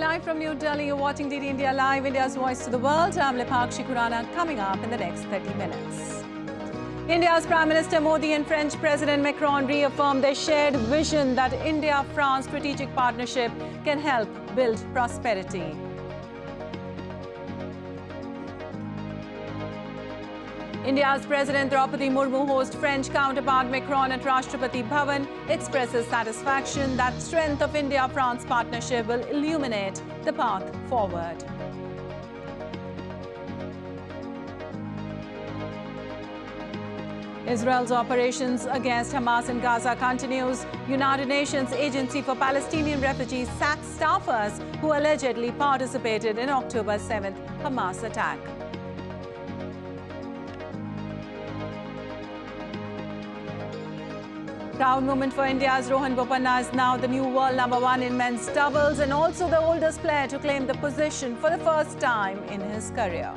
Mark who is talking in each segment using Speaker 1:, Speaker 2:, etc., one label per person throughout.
Speaker 1: live from New Delhi. You're watching DD India Live, India's voice to the world. I'm Lipakshi Khurana, coming up in the next 30 minutes. India's Prime Minister Modi and French President Macron reaffirmed their shared vision that India-France strategic partnership can help build prosperity. India's President Draupadi Murmu hosts French counterpart Macron at Rashtrapati Bhavan, expresses satisfaction that strength of India-France partnership will illuminate the path forward. Israel's operations against Hamas in Gaza continues. United Nations Agency for Palestinian Refugees sacks staffers who allegedly participated in October 7th Hamas attack. Proud moment for India's Rohan Bopanna is now the new world #1 in men's doubles and also the oldest player to claim the position for the first time in his career.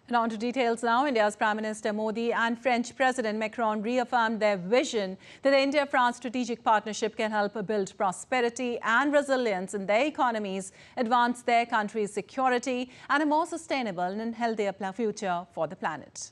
Speaker 1: And on to details now. India's Prime Minister Modi and French President Macron reaffirmed their vision that the India-France strategic partnership can help build prosperity and resilience in their economies, advance their country's security and a more sustainable and healthier future for the planet.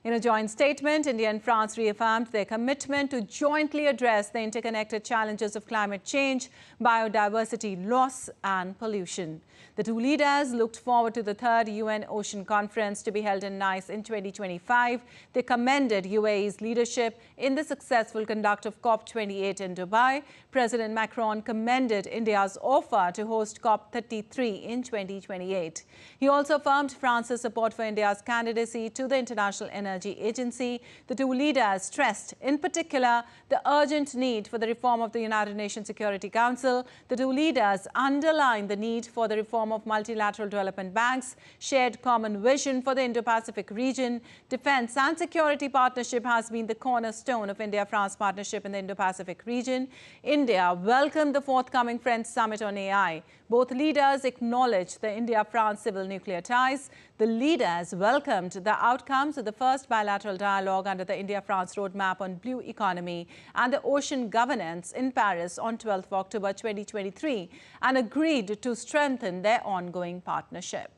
Speaker 1: In a joint statement, India and France reaffirmed their commitment to jointly address the interconnected challenges of climate change, biodiversity loss and pollution. The two leaders looked forward to the third UN Ocean Conference to be held in Nice in 2025. They commended UAE's leadership in the successful conduct of COP28 in Dubai. President Macron commended India's offer to host COP33 in 2028. He also affirmed France's support for India's candidacy to the International Energy Agency. The two leaders stressed, in particular, the urgent need for the reform of the United Nations Security Council. The two leaders underlined the need for the reform of multilateral development banks, shared common vision for the Indo-Pacific region. Defense and security partnership has been the cornerstone of India-France partnership in the Indo-Pacific region. India welcomed the forthcoming French summit on AI. Both leaders acknowledged the India-France civil nuclear ties. The leaders welcomed the outcomes of the first bilateral dialogue under the India-France roadmap on blue economy and the ocean governance in Paris on 12 October 2023 and agreed to strengthen their ongoing partnership.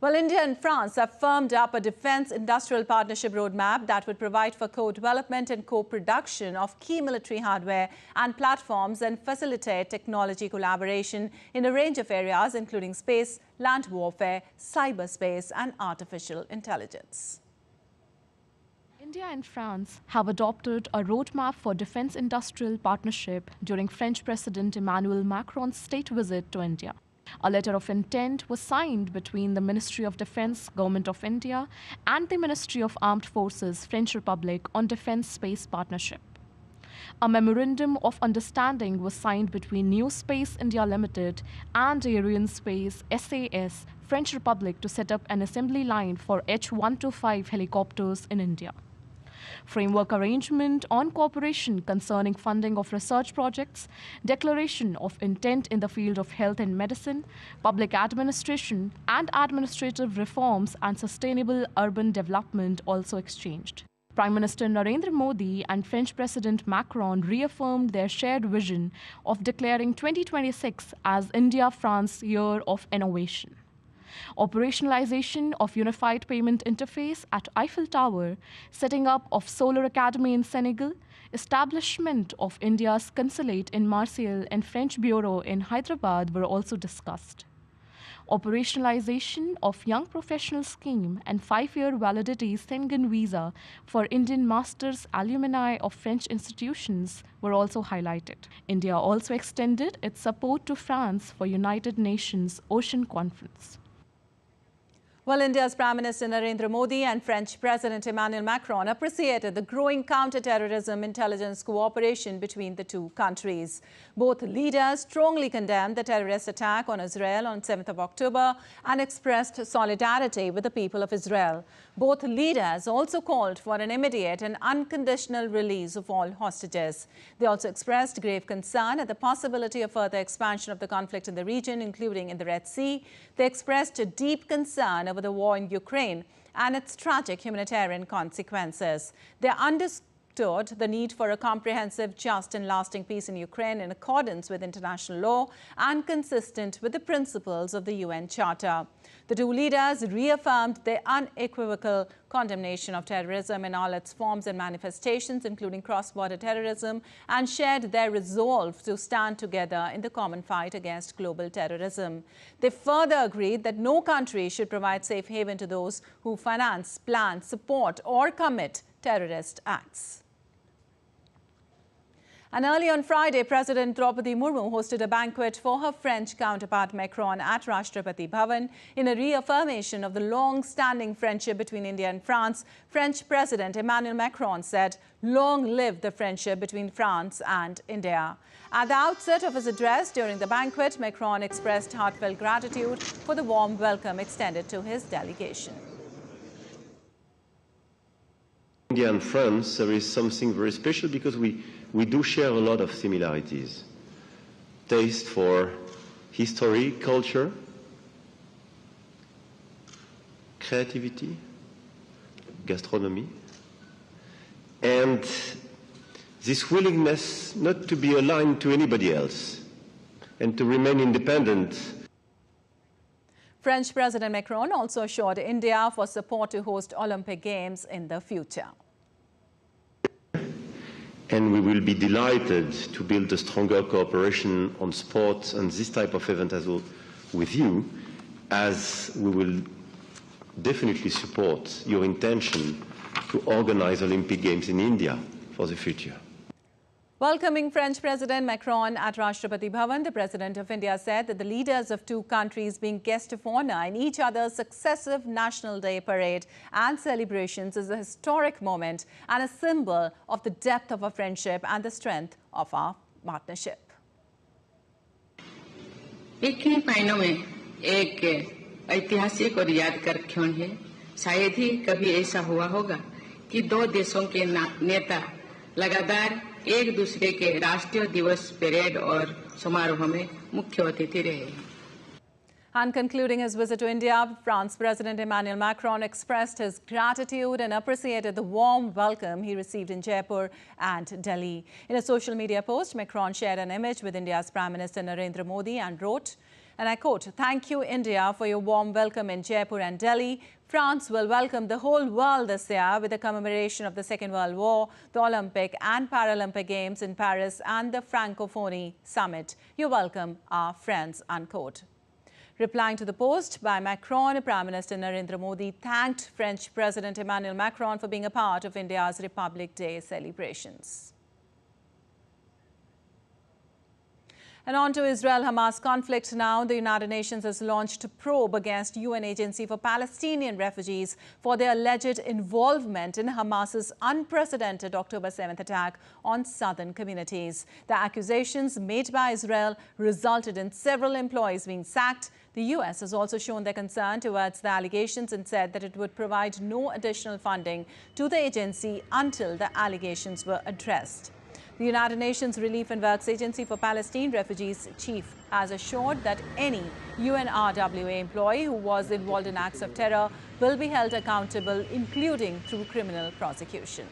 Speaker 1: Well, India and France have firmed up a defense industrial partnership roadmap that would provide for co-development and co-production of key military hardware and platforms and facilitate technology collaboration in a range of areas, including space, land warfare, cyberspace, and artificial intelligence.
Speaker 2: India and France have adopted a roadmap for defense industrial partnership during French President Emmanuel Macron's state visit to India. A letter of intent was signed between the Ministry of Defense, Government of India, and the Ministry of Armed Forces, French Republic, on defense space partnership. A memorandum of understanding was signed between New Space India Limited and Ariane Space SAS, French Republic, to set up an assembly line for H-125 helicopters in India. Framework arrangement on cooperation concerning funding of research projects, declaration of intent in the field of health and medicine, public administration, and administrative reforms and sustainable urban development also exchanged. Prime Minister Narendra Modi and French President Macron reaffirmed their shared vision of declaring 2026 as India-France Year of Innovation. Operationalization of Unified Payment Interface at Eiffel Tower, setting up of Solar Academy in Senegal, establishment of India's consulate in Marseille and French Bureau in Hyderabad were also discussed. Operationalization of Young Professional Scheme and 5-year validity Schengen visa for Indian masters alumni of French institutions were also highlighted. India also extended its support to France for United Nations Ocean Conference.
Speaker 1: Well, India's Prime Minister Narendra Modi and French President Emmanuel Macron appreciated the growing counter-terrorism intelligence cooperation between the two countries. Both leaders strongly condemned the terrorist attack on Israel on 7th of October and expressed solidarity with the people of Israel. Both leaders also called for an immediate and unconditional release of all hostages. They also expressed grave concern at the possibility of further expansion of the conflict in the region, including in the Red Sea. They expressed a deep concern over the war in Ukraine and its tragic humanitarian consequences. They understood the need for a comprehensive, just and lasting peace in Ukraine in accordance with international law and consistent with the principles of the UN Charter. The two leaders reaffirmed their unequivocal condemnation of terrorism in all its forms and manifestations, including cross-border terrorism, and shared their resolve to stand together in the common fight against global terrorism. They further agreed that no country should provide safe haven to those who finance, plan, support, or commit terrorist acts. And early on Friday, President Murmu hosted a banquet for her French counterpart Macron at Rashtrapati Bhavan in a reaffirmation of the long-standing friendship between India and France. French President Emmanuel Macron said, "Long live the friendship between France and India." At the outset of his address during the banquet, Macron expressed heartfelt gratitude for the warm welcome extended to his delegation.
Speaker 3: India and France, there is something very special because we do share a lot of similarities. Taste for history, culture, creativity, gastronomy, and this willingness not to be aligned to anybody else and to remain independent.
Speaker 1: French President Macron also assured India for support to host Olympic Games in the future.
Speaker 3: And we will be delighted to build a stronger cooperation on sports and this type of event as well with you, as we will definitely support your intention to organize Olympic Games in India for the future.
Speaker 1: Welcoming French President Macron at Rashtrapati Bhavan, the President of India said that the leaders of two countries being guests of honor in each other's successive National Day parade and celebrations is a historic moment and a symbol of the depth of our friendship and the strength of our partnership.
Speaker 4: एक ही महीनों में एक ऐतिहासिक और यादगार क्षण है। शायद ही कभी ऐसा हुआ होगा कि दो देशों के नेता लगातार एक दूसरे के राष्ट्रीय दिवस परेड और समारोह में मुख्य अतिथि रहे।
Speaker 1: And concluding his visit to India, France President Emmanuel Macron expressed his gratitude and appreciated the warm welcome he received in Jaipur and Delhi. In a social media post, Macron shared an image with India's Prime Minister Narendra Modi and wrote, and I quote, "Thank you, India, for your warm welcome in Jaipur and Delhi. France will welcome the whole world this year with the commemoration of the Second World War, the Olympic and Paralympic Games in Paris and the Francophonie Summit. You're welcome, our friends," unquote. Replying to the post by Macron, Prime Minister Narendra Modi thanked French President Emmanuel Macron for being a part of India's Republic Day celebrations. And on to Israel-Hamas conflict now. The United Nations has launched a probe against UN Agency for Palestinian Refugees for their alleged involvement in Hamas's unprecedented October 7th attack on southern communities. The accusations made by Israel resulted in several employees being sacked. The US has also shown their concern towards the allegations and said that it would provide no additional funding to the agency until the allegations were addressed. The United Nations Relief and Works Agency for Palestine Refugees chief has assured that any UNRWA employee who was involved in acts of terror will be held accountable, including through criminal prosecution.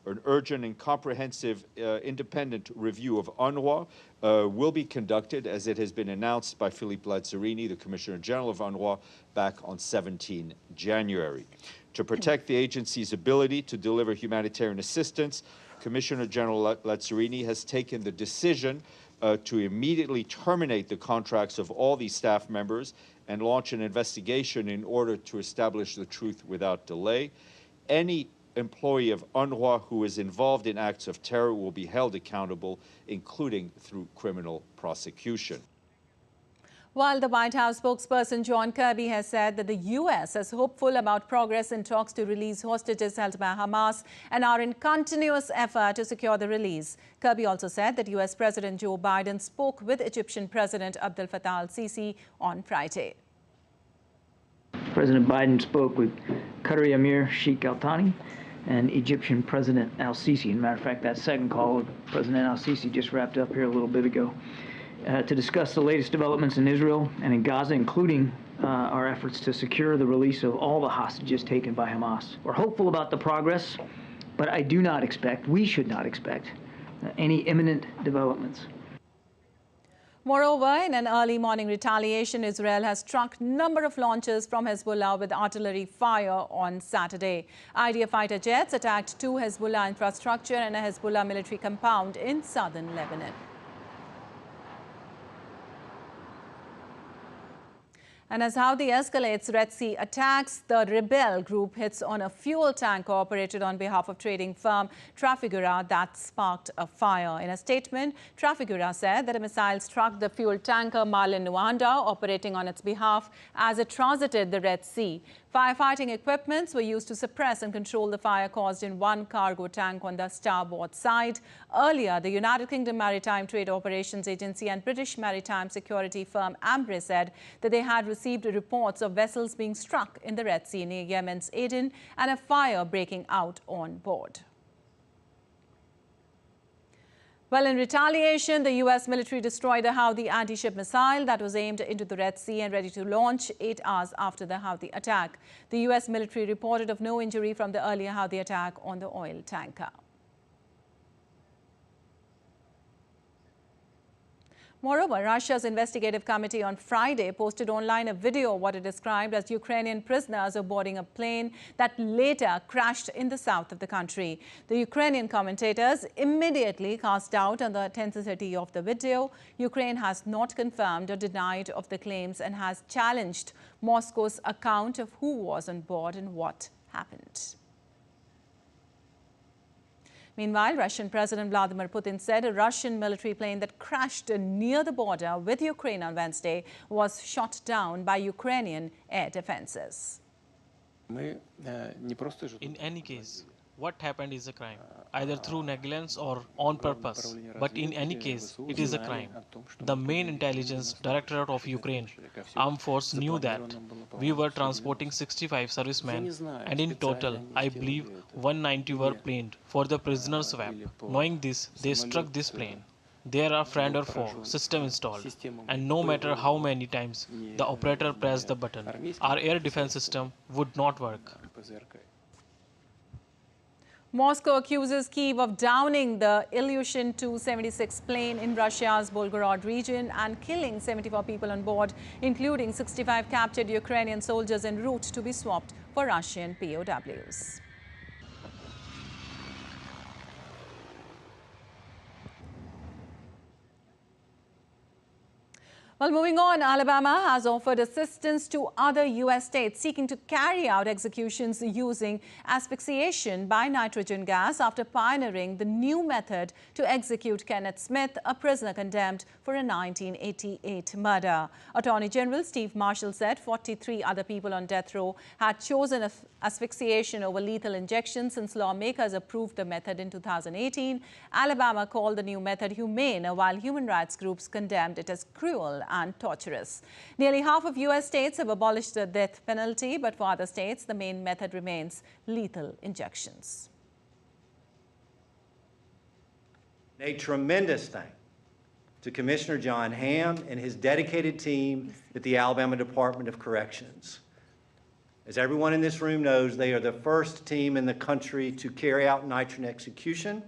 Speaker 5: An urgent and comprehensive independent review of UNRWA will be conducted, as it has been announced by Philippe Lazzarini, the Commissioner General of UNRWA, back on 17 January. To protect the agency's ability to deliver humanitarian assistance, Commissioner General Lazzarini has taken the decision to immediately terminate the contracts of all these staff members and launch an investigation in order to establish the truth without delay. Any employee of UNRWA who is involved in acts of terror will be held accountable, including through criminal prosecution.
Speaker 1: While the White House spokesperson John Kirby has said that the U.S. is hopeful about progress in talks to release hostages held by Hamas and are in continuous effort to secure the release. Kirby also said that U.S. President Joe Biden spoke with Egyptian President Abdel Fattah al-Sisi on Friday.
Speaker 6: President Biden spoke with Qatari Emir Sheikh Al Thani and Egyptian President al-Sisi. As a matter of fact, that second call with President al-Sisi just wrapped up here a little bit ago. To discuss the latest developments in Israel and in Gaza, including our efforts to secure the release of all the hostages taken by Hamas. We're hopeful about the progress, but I do not expect, we should not expect, any imminent developments.
Speaker 1: Moreover, in an early morning retaliation, Israel has struck a number of launches from Hezbollah with artillery fire on Saturday. IDF fighter jets attacked 2 Hezbollah infrastructure and a Hezbollah military compound in southern Lebanon. And as Houthi escalates Red Sea attacks, the rebel group hits on a fuel tanker operated on behalf of trading firm Trafigura that sparked a fire. In a statement, Trafigura said that a missile struck the fuel tanker Marlin Nuanda operating on its behalf as it transited the Red Sea. Firefighting equipments were used to suppress and control the fire caused in one cargo tank on the starboard side. Earlier, the United Kingdom Maritime Trade Operations Agency and British maritime security firm Ambre said that they had received reports of vessels being struck in the Red Sea near Yemen's Aden and a fire breaking out on board. Well, in retaliation, the U.S. military destroyed a Houthi anti-ship missile that was aimed into the Red Sea and ready to launch 8 hours after the Houthi attack. The U.S. military reported of no injury from the earlier Houthi attack on the oil tanker. Moreover, Russia's investigative committee on Friday posted online a video of what it described as Ukrainian prisoners boarding a plane that later crashed in the south of the country. The Ukrainian commentators immediately cast doubt on the authenticity of the video. Ukraine has not confirmed or denied of the claims and has challenged Moscow's account of who was on board and what happened. Meanwhile, Russian President Vladimir Putin said a Russian military plane that crashed near the border with Ukraine on Wednesday was shot down by Ukrainian air defenses.
Speaker 7: In any case, what happened is a crime, either through negligence or on purpose. But in any case, it is a crime. The main intelligence directorate of Ukraine armed force knew that we were transporting 65 servicemen, and in total, I believe 190 were planed for the prisoner swap. Knowing this, they struck this plane. There are friend or foe system installed, and no matter how many times the operator pressed the button, our air defense system would not work.
Speaker 1: Moscow accuses Kyiv of downing the Ilyushin Tu-76 plane in Russia's Volgorod region and killing 74 people on board, including 65 captured Ukrainian soldiers en route to be swapped for Russian POWs. Well, moving on, Alabama has offered assistance to other U.S. states seeking to carry out executions using asphyxiation by nitrogen gas after pioneering the new method to execute Kenneth Smith, a prisoner condemned for a 1988 murder. Attorney General Steve Marshall said 43 other people on death row had chosen asphyxiation over lethal injection since lawmakers approved the method in 2018. Alabama called the new method humane, while human rights groups condemned it as cruel and torturous. Nearly half of U.S. states have abolished the death penalty, but for other states, the main method remains lethal injections.
Speaker 8: A tremendous thank to Commissioner John Hamm and his dedicated team at the Alabama Department of Corrections. As everyone in this room knows, they are the first team in the country to carry out nitrogen execution,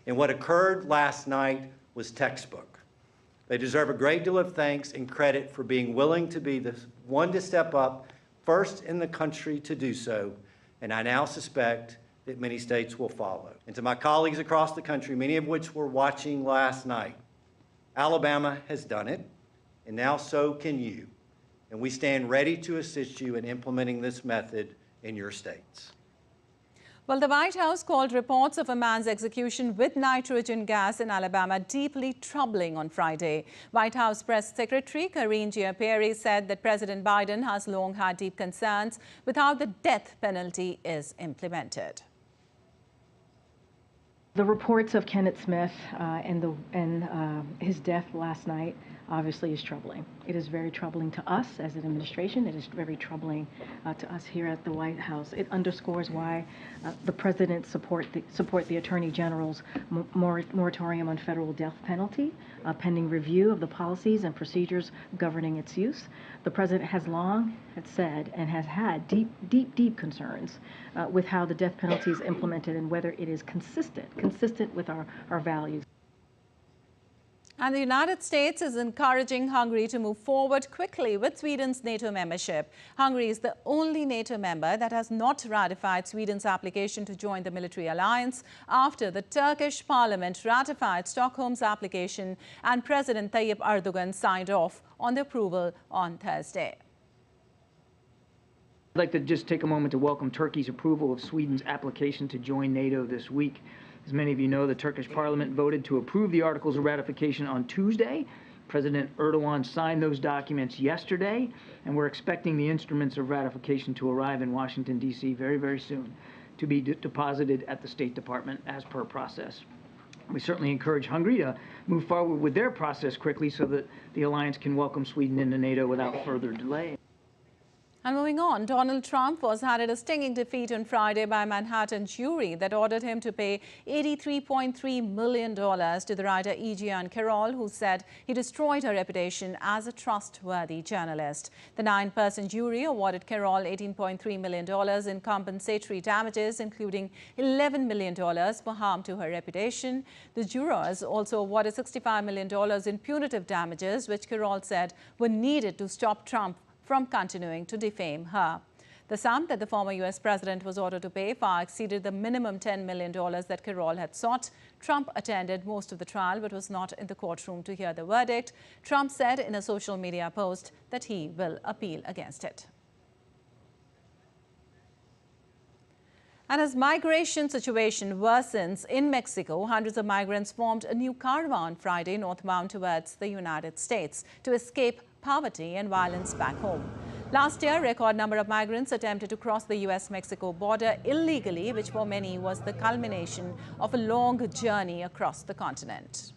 Speaker 8: and what occurred last night was textbook. They deserve a great deal of thanks and credit for being willing to be the one to step up first in the country to do so, and I now suspect that many states will follow. And to my colleagues across the country, many of which were watching last night, Alabama has done it, and now so can you. And we stand ready to assist you in implementing this method in your states.
Speaker 1: Well, the White House called reports of a man's execution with nitrogen gas in Alabama deeply troubling on Friday. White House Press Secretary Karine Jean-Pierre said that President Biden has long had deep concerns with how the death penalty is implemented.
Speaker 9: The reports of Kenneth Smith and his death last night obviously is troubling. It is very troubling to us as an administration. It is very troubling to us here at the White House. It underscores why the president support the Attorney General's moratorium on federal death penalty, pending review of the policies and procedures governing its use. The president has long said and has had deep concerns with how the death penalty is implemented and whether it is consistent with our values.
Speaker 1: And the United States is encouraging Hungary to move forward quickly with Sweden's NATO membership. Hungary is the only NATO member that has not ratified Sweden's application to join the military alliance after the Turkish parliament ratified Stockholm's application and President Tayyip Erdogan signed off on the approval on Thursday.
Speaker 6: I'd like to just take a moment to welcome Turkey's approval of Sweden's application to join NATO this week. As many of you know, the Turkish parliament voted to approve the articles of ratification on Tuesday. President Erdogan signed those documents yesterday, and we're expecting the instruments of ratification to arrive in Washington, D.C. very soon to be deposited at the State Department as per process. We certainly encourage Hungary to move forward with their process quickly so that the alliance can welcome Sweden into NATO without further delay.
Speaker 1: And moving on, Donald Trump was handed a stinging defeat on Friday by a Manhattan jury that ordered him to pay $83.3 million to the writer E. Jean Carroll, who said he destroyed her reputation as a trustworthy journalist. The 9-person jury awarded Carroll $18.3 million in compensatory damages, including $11 million for harm to her reputation. The jurors also awarded $65 million in punitive damages, which Carroll said were needed to stop Trump from continuing to defame her. The sum that the former U.S. president was ordered to pay far exceeded the minimum $10 million that Carroll had sought. Trump attended most of the trial but was not in the courtroom to hear the verdict. Trump said in a social media post that he will appeal against it. And as migration situation worsens in Mexico, hundreds of migrants formed a new caravan Friday northbound towards the United States to escape poverty and violence back home. Last year, a record number of migrants attempted to cross the U.S.-Mexico border illegally, which for many was the culmination of a long journey across the continent.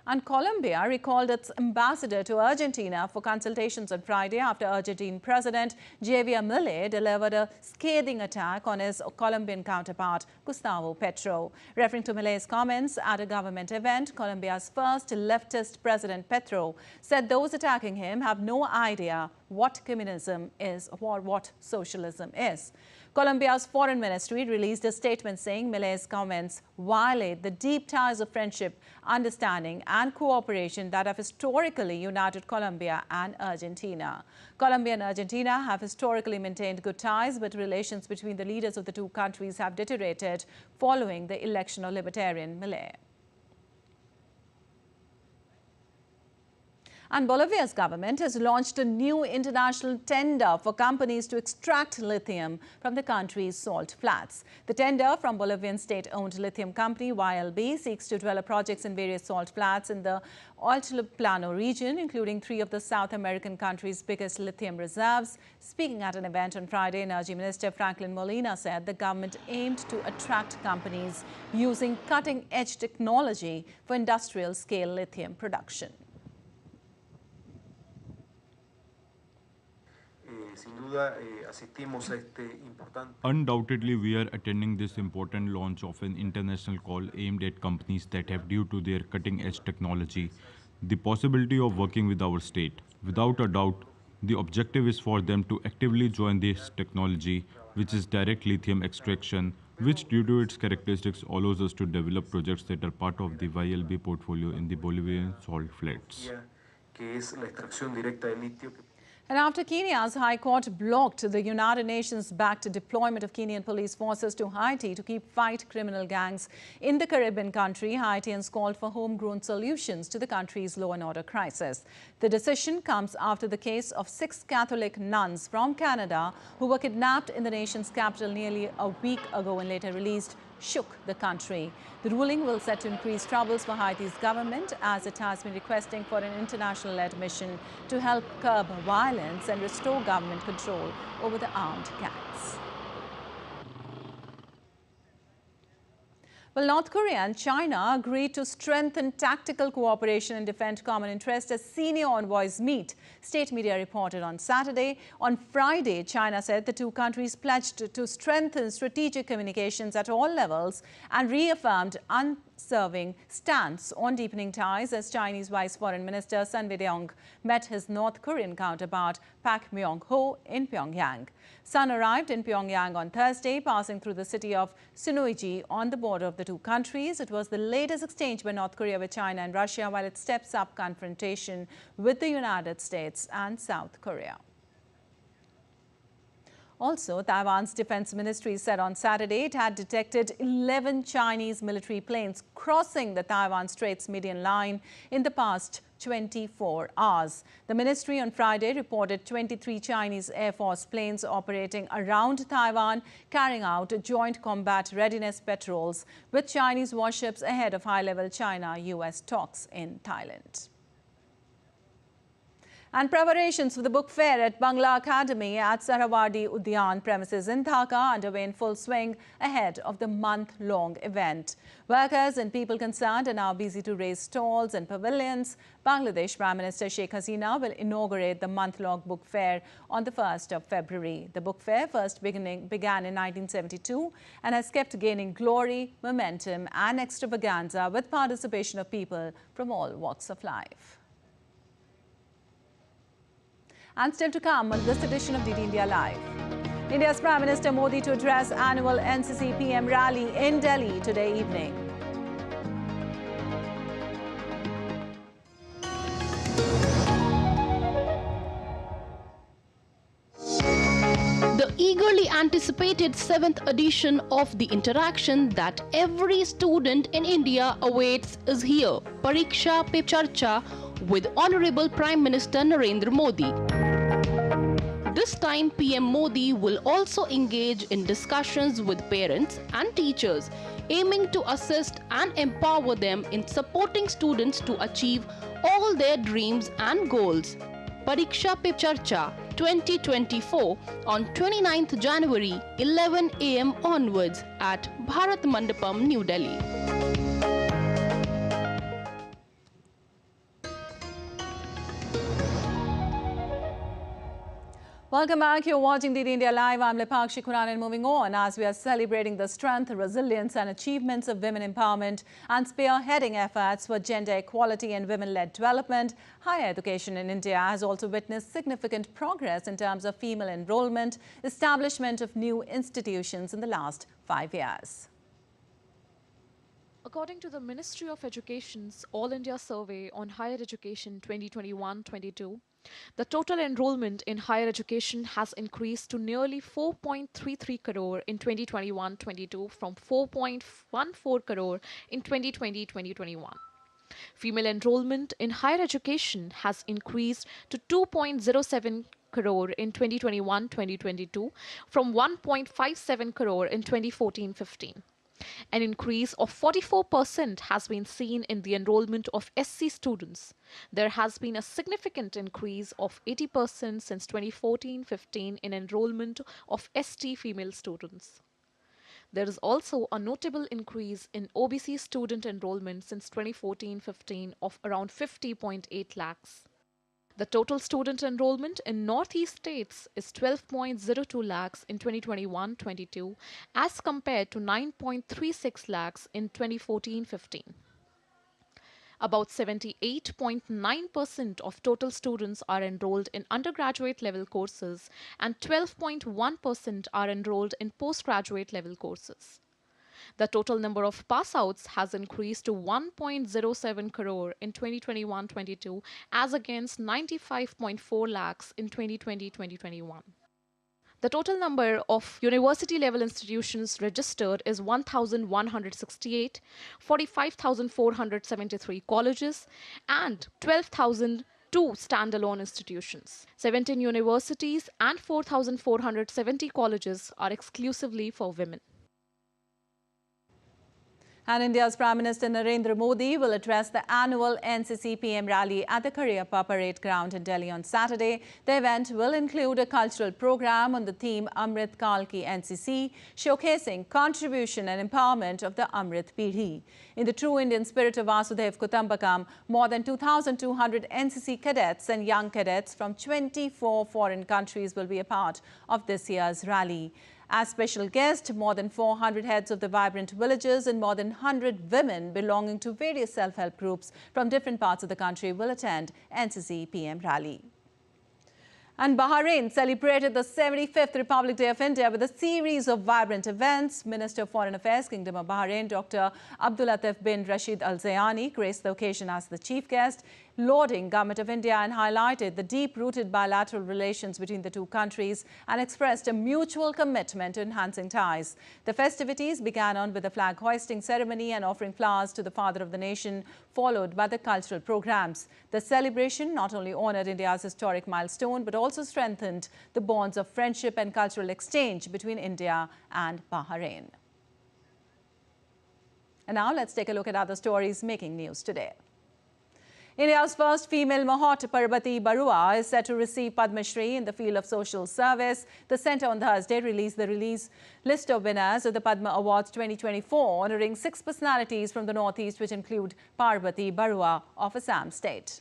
Speaker 1: And Colombia recalled its ambassador to Argentina for consultations on Friday after Argentine President Javier Milei delivered a scathing attack on his Colombian counterpart, Gustavo Petro. Referring to Milei's comments at a government event, Colombia's first leftist President Petro said those attacking him have no idea what communism is or what socialism is. Colombia's foreign ministry released a statement saying Milei's comments violate the deep ties of friendship, understanding and cooperation that have historically united Colombia and Argentina. Colombia and Argentina have historically maintained good ties, but relations between the leaders of the two countries have deteriorated following the election of Libertarian Milei. And Bolivia's government has launched a new international tender for companies to extract lithium from the country's salt flats. The tender from Bolivian state-owned lithium company YLB seeks to develop projects in various salt flats in the Altiplano region, including 3 of the South American country's biggest lithium reserves. Speaking at an event on Friday, Energy Minister Franklin Molina said the government aimed to attract companies using cutting-edge technology for industrial-scale lithium production.
Speaker 10: Undoubtedly, we are attending this important launch of an international call aimed at companies that have, due to their cutting-edge technology, the possibility of working with our state. Without a doubt, the objective is for them to actively join this technology, which is direct lithium extraction, which due to its characteristics allows us to develop projects that are part of the YLB portfolio in the Bolivian salt flats.
Speaker 1: And after Kenya's High Court blocked the United Nations-backed deployment of Kenyan police forces to Haiti to fight criminal gangs in the Caribbean country, Haitians called for homegrown solutions to the country's law and order crisis. The decision comes after the case of 6 Catholic nuns from Canada who were kidnapped in the nation's capital nearly a week ago and later released shook the country. The ruling will set to increase troubles for Haiti's government as it has been requesting for an international-led mission to help curb violence and restore government control over the armed gangs. Well, North Korea and China agreed to strengthen tactical cooperation and defend common interests as senior envoys meet, state media reported on Saturday. On Friday, China said the two countries pledged to strengthen strategic communications at all levels and reaffirmed unswerving stance on deepening ties as Chinese Vice Foreign Minister Sun Weidong met his North Korean counterpart Pak Myong-ho in Pyongyang. Sun arrived in Pyongyang on Thursday, passing through the city of Sunuiji on the border of the two countries. It was the latest exchange by North Korea with China and Russia while it steps up confrontation with the United States and South Korea. Also, Taiwan's defense ministry said on Saturday it had detected 11 Chinese military planes crossing the Taiwan Straits median line in the past 24 hours. The ministry on Friday reported 23 Chinese Air Force planes operating around Taiwan, carrying out joint combat readiness patrols with Chinese warships ahead of high-level China-US talks in Thailand. And preparations for the book fair at Bangla Academy at Sarawardi Udyan premises in Dhaka underway in full swing ahead of the month-long event. Workers and people concerned are now busy to raise stalls and pavilions. Bangladesh Prime Minister Sheikh Hasina will inaugurate the month-long book fair on the 1st of February. The book fair first began in 1972 and has kept gaining glory, momentum and extravaganza with participation of people from all walks of life. And still to come on this edition of DD India Live. India's Prime Minister Modi to address annual NCC PM rally in Delhi today evening.
Speaker 11: The eagerly anticipated 7th edition of the interaction that every student in India awaits is here, Pariksha Pe Charcha with Honorable Prime Minister Narendra Modi. This time, PM Modi will also engage in discussions with parents and teachers, aiming to assist and empower them in supporting students to achieve all their dreams and goals. Pariksha Pe Charcha 2024 on 29th January, 11 AM onwards at Bharat Mandapam, New Delhi.
Speaker 1: Welcome back. You're watching DD India Live. I'm Lepakshi Kuran, and moving on as we are celebrating the strength, resilience and achievements of women empowerment and spearheading efforts for gender equality and women-led development. Higher education in India has also witnessed significant progress in terms of female enrollment, establishment of new institutions in the last 5 years.
Speaker 2: According to the Ministry of Education's All India Survey on Higher Education 2021-22, the total enrollment in higher education has increased to nearly 4.33 crore in 2021-22 from 4.14 crore in 2020-2021. Female enrollment in higher education has increased to 2.07 crore in 2021-2022 from 1.57 crore in 2014-15. An increase of 44% has been seen in the enrollment of SC students. There has been a significant increase of 80% since 2014-15 in enrollment of ST female students. There is also a notable increase in OBC student enrollment since 2014-15 of around 50.8 lakhs. The total student enrollment in Northeast states is 12.02 lakhs in 2021-22 as compared to 9.36 lakhs in 2014-15. About 78.9% of total students are enrolled in undergraduate level courses and 12.1% are enrolled in postgraduate level courses. The total number of pass-outs has increased to 1.07 crore in 2021-22 as against 95.4 lakhs in 2020-2021. The total number of university-level institutions registered is 1,168, 45,473 colleges, and 12,002 standalone institutions. 17 universities and 4,470 colleges are exclusively for women.
Speaker 1: And India's Prime Minister Narendra Modi will address the annual NCC PM rally at the Cariappa Parade Ground in Delhi on Saturday. The event will include a cultural program on the theme Amrit Kal Ki NCC, showcasing contribution and empowerment of the Amrit Peedhi. In the true Indian spirit of Vasudev Kutumbakam, more than 2,200 NCC cadets and young cadets from 24 foreign countries will be a part of this year's rally. As special guests, more than 400 heads of the vibrant villages and more than 100 women belonging to various self-help groups from different parts of the country will attend NCC PM rally. And Bahrain celebrated the 75th Republic Day of India with a series of vibrant events. Minister of Foreign Affairs, Kingdom of Bahrain, Dr. Abdulatif bin Rashid Al Zayani graced the occasion as the chief guest, lauding Government of India and highlighted the deep-rooted bilateral relations between the two countries and expressed a mutual commitment to enhancing ties. The festivities began on with a flag-hoisting ceremony and offering flowers to the father of the nation, followed by the cultural programs. The celebration not only honored India's historic milestone, but also strengthened the bonds of friendship and cultural exchange between India and Bahrain. And now let's take a look at other stories making news today. India's first female Mahat Parbati Barua is set to receive Padma Shri in the field of social service. The centre on Thursday released the list of winners of the Padma Awards 2024, honouring 6 personalities from the Northeast, which include Parbati Barua of Assam State.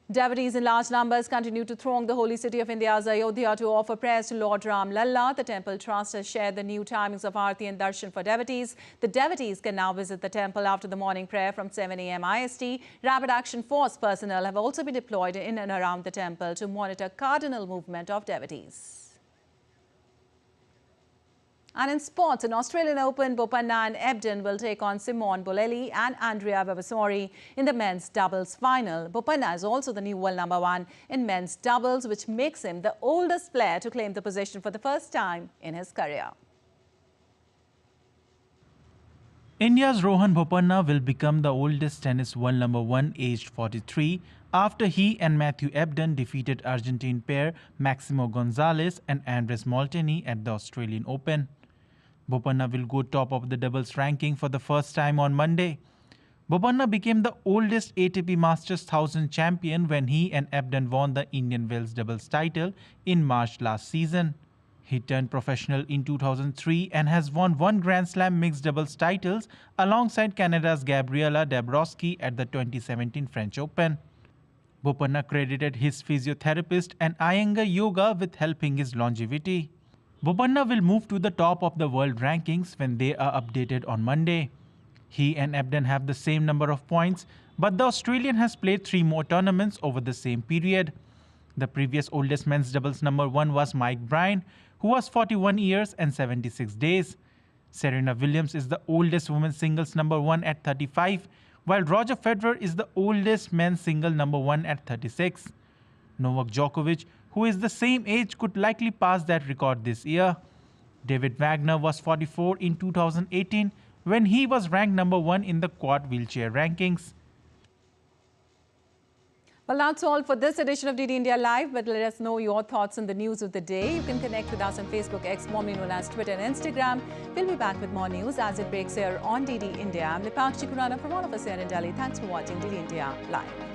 Speaker 1: Devotees in large numbers continue to throng the holy city of India's Ayodhya to offer prayers to Lord Ram Lalla. The temple trust has shared the new timings of Aarti and Darshan for devotees. The devotees can now visit the temple after the morning prayer from 7 a.m. IST. Rapid Action Force personnel have also been deployed in and around the temple to monitor cardinal movement of devotees. And in sports, in Australian Open, Bopanna and Ebden will take on Simone Bolelli and Andrea Vavasori in the men's doubles final. Bopanna is also the new world #1 in men's doubles, which makes him the oldest player to claim the position for the first time in his career.
Speaker 12: India's Rohan Bopanna will become the oldest tennis world #1, aged 43, after he and Matthew Ebden defeated Argentine pair Maximo Gonzalez and Andres Molteni at the Australian Open. Bopanna will go top of the doubles ranking for the first time on Monday. Bopanna became the oldest ATP Masters 1000 champion when he and Ebden won the Indian Wells doubles title in March last season. He turned professional in 2003 and has won 1 Grand Slam mixed doubles titles alongside Canada's Gabriela Dabrowski at the 2017 French Open. Bopanna credited his physiotherapist and Iyengar Yoga with helping his longevity. Bopanna will move to the top of the world rankings when they are updated on Monday. He and Ebden have the same number of points, but the Australian has played 3 more tournaments over the same period. The previous oldest men's doubles #1 was Mike Bryan, who was 41 years and 76 days. Serena Williams is the oldest women's singles #1 at 35, while Roger Federer is the oldest men's single #1 at 36. Novak Djokovic, who is the same age, could likely pass that record this year. David Wagner was 44 in 2018 when he was ranked #1 in the quad wheelchair rankings.
Speaker 1: Well, that's all for this edition of DD India Live, but let us know your thoughts on the news of the day. You can connect with us on Facebook, X, formerly known as Twitter and Instagram. We'll be back with more news as it breaks here on DD India. I'm Lipakshi Kurana from all of us here in Delhi. Thanks for watching DD India Live.